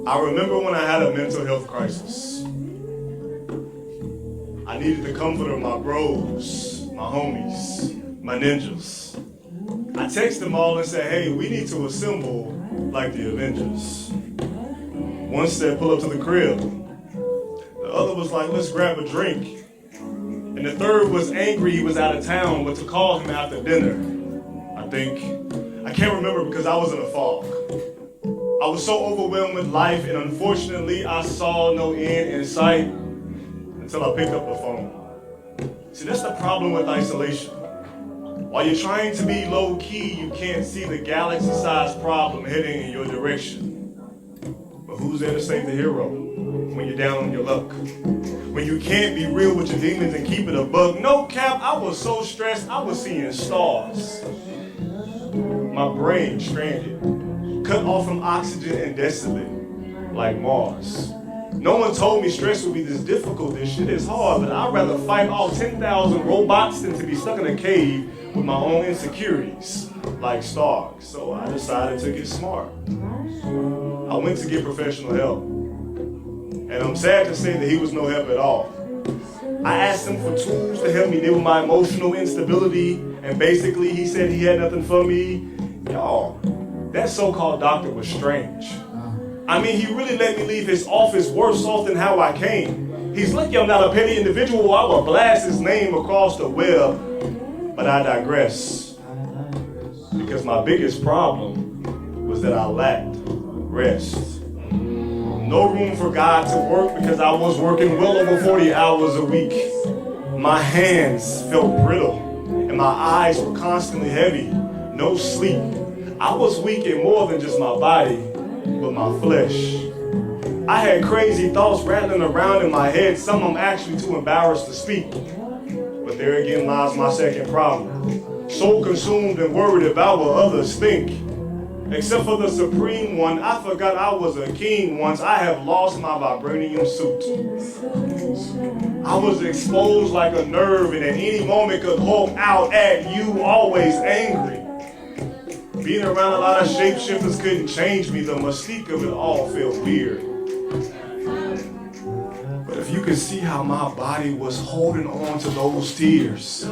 I remember when I had a mental health crisis. I needed the comfort of my bros, my homies, my ninjas. I texted them all and said, hey, we need to assemble like the Avengers. One said, pull up to the crib. The other was like, let's grab a drink. And the third was angry he was out of town, but to call him after dinner. I can't remember because I was in a fog. I was so overwhelmed with life, and unfortunately, I saw no end in sight until I picked up the phone. See, that's the problem with isolation. While you're trying to be low-key, you can't see the galaxy-sized problem heading in your direction. But who's there to save the hero when you're down on your luck? When you can't be real with your demons and keep it a buck? No cap, I was so stressed, I was seeing stars. My brain stranded, cut off from oxygen and desolate, like Mars. No one told me stress would be this difficult. This shit is hard, but I'd rather fight off 10,000 robots than to be stuck in a cave with my own insecurities, like Stark. So I decided to get smart. I went to get professional help. And I'm sad to say that he was no help at all. I asked him for tools to help me deal with my emotional instability, and basically he said he had nothing for me. Y'all, that so-called doctor was strange. I mean, he really let me leave his office worse off than how I came. He's lucky I'm not a petty individual. I would blast his name across the web, but I digress. Because my biggest problem was that I lacked rest. No room for God to work because I was working well over 40 hours a week. My hands felt brittle and my eyes were constantly heavy. No sleep. I was weak in more than just my body, but my flesh. I had crazy thoughts rattling around in my head, some I'm actually too embarrassed to speak. But there again lies my second problem. So consumed and worried about what others think. Except for the supreme one, I forgot I was a king once. I have lost my vibranium suit. I was exposed like a nerve and at any moment could Hulk out at you, always angry. Being around a lot of shapeshifters couldn't change me. The mystique of it all felt weird. But if you could see how my body was holding on to those tears,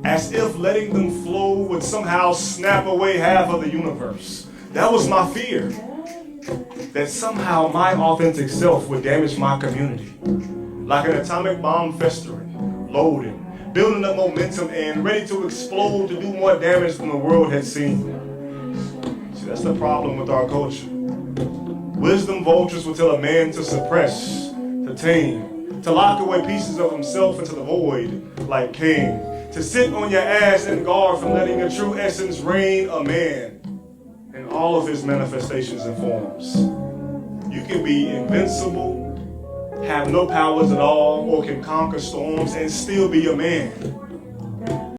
as if letting them flow would somehow snap away half of the universe. That was my fear. That somehow my authentic self would damage my community. Like an atomic bomb festering, loading, building up momentum and ready to explode to do more damage than the world had seen. See, that's the problem with our culture. Wisdom vultures will tell a man to suppress, to tame, to lock away pieces of himself into the void like Cain. To sit on your ass and guard from letting a true essence reign a man in all of his manifestations and forms. You can be invincible, have no powers at all, or can conquer storms and still be a man.